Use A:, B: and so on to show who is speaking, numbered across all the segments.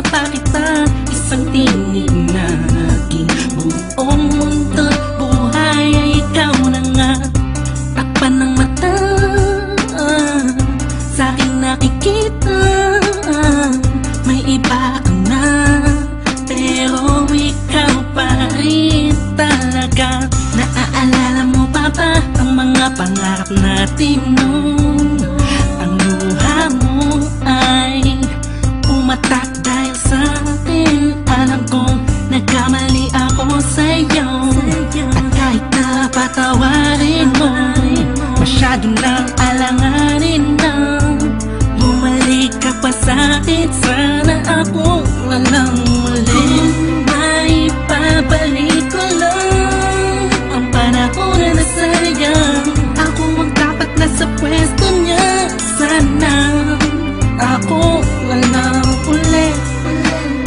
A: pa kita, isang tinig na aking buong mundo't buhay ay ikaw na nga. Takpan ng mata, sa'king nakikita, may iba ka na, pero ikaw pa rin talaga. Naaalala mo pa ba ang mga pangarap natin noon? Ang luha mo ay umatak dahil sa atin. Alam kong nagkamali ako sa'yo, at kahit na patawarin mo, masyado nang alanganin na. Bumalik ka pa sa'kin, sana ako walang muli. May pabalik ko lang ang panahon na nasayang. Ako ang dapat nasa pwesto niya, sana ako walang uli.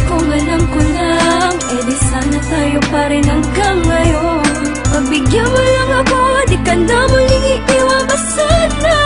B: Kung alam ko lang, edi sana tayo pa rin hanggang ngayon. Pagbigyan mo lang ako, di ka na muling iiwan pa sana.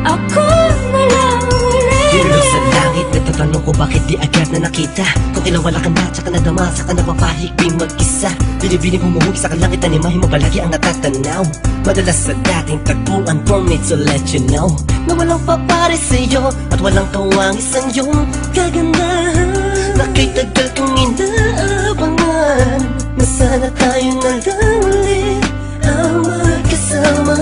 B: Ako na lang ulit.
C: Hilo sa langit, nagtatanong ko bakit di agad na nakita. Kung kailan wala ka na, tsaka nadama, saka napapahigping mag-isa. Binibining humuhugi sa kalangit, animahin mo palagi ang natatanaw. Madalas sa dating tagpuan, for me to let you know na walang papare sa'yo at walang kawang isang iyong kagandahan. Na kay tagal kong inaabangan, na sana tayo na lang ulit ang magkasama.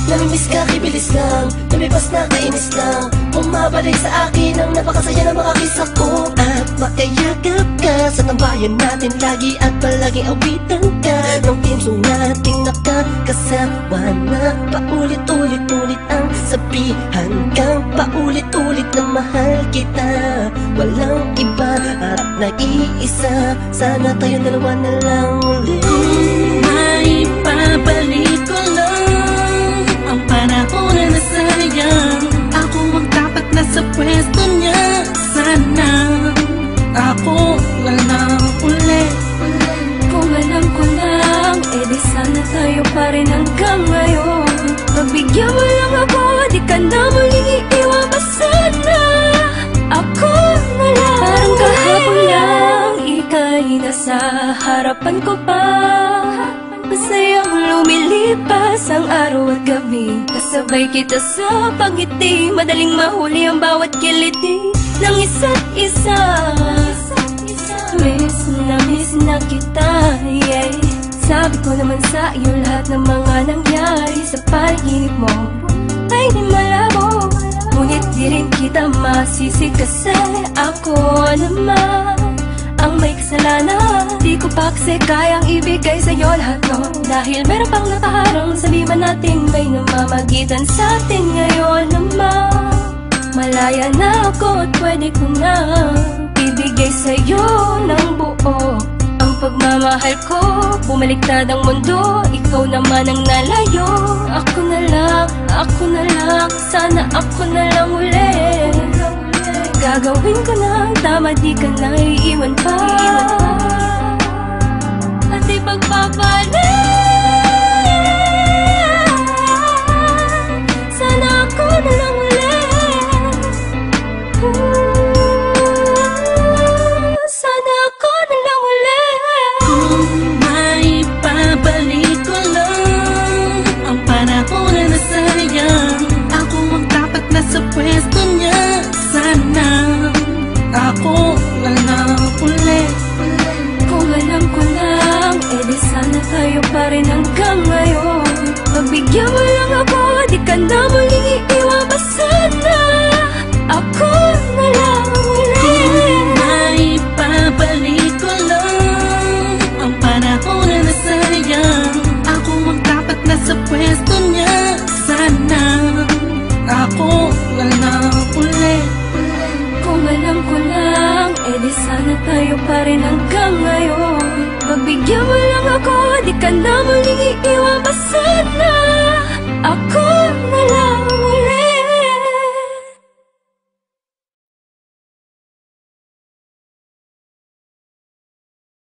C: Namimiss ka, kibilis lang, lumipas na kainis lang. Bumabalik sa akin ang napakasaya na makakisa ko. At makayakap ka sa tambayan natin lagi, at palaging awitan ka ng team song nating nakakasama na. Paulit-ulit-ulit ang sabihan kang paulit-ulit na mahal kita. Walang iba at nag-iisa, sana tayo dalawa na lang ulit.
A: May pabalik ko lang ang panahon na nasayang. Ako ang dapat nasa pwesto niya, sana ako walang uli.
B: Kung alam ko lang, edi sana tayo pa rin hanggang ngayon. Pagbigyan mo lang ako, di ka na muling iiwan pa sana. Ako na lang. Parang kahapon lang, ika'y nasa harapan ko pa. Masayang lumilipas ang araw at gabi, kasabay kita sa pangiti, madaling mahuli ang bawat kiliti ng isa't isa. Miss na kita, yeah. Sabi ko naman sa iyo lahat ng mga nangyari sa panaginip mo ay di malabo, ngunit di rin kita masisi kasi ako naman ang may kasalanan. Di ko pa kasi kayang ibigay sa'yo lahat no, dahil meron pang nakaharang. Sabihin man natin may namamagitan sa atin ngayon naman. Malaya na ako at pwede ko na ibigay sa'yo ng buo ang pagmamahal ko. Bumaliktad ang mundo, ikaw naman ang nalayo. Ako na lang, sana ako na lang ulit. Gagawin ko na tama, di ka na iiwan pa. At ipagpapalit, sana ako na lang ulit. Sana ako na lang ulit.
A: Kung may pabalik ko lang ang panahon na nasayang. Ako ang dapat nasa pwesto niya, sana ako walang uli.
B: Kung alam ko lang, edi sana tayo pa rin hanggang ngayon. Pagbigyan mo lang ako, di ka na muling iiwan pa sana. Ako na lang ulit.
A: May pabalik ko lang ang panahon na nasayang. Ako ang dapat nasa pwesto niya, sana ako walang uli.
B: Kung alam ko lang, edi sana tayo pa rin hanggang ngayon. Pagbigyan mo lang ako, di ka na muling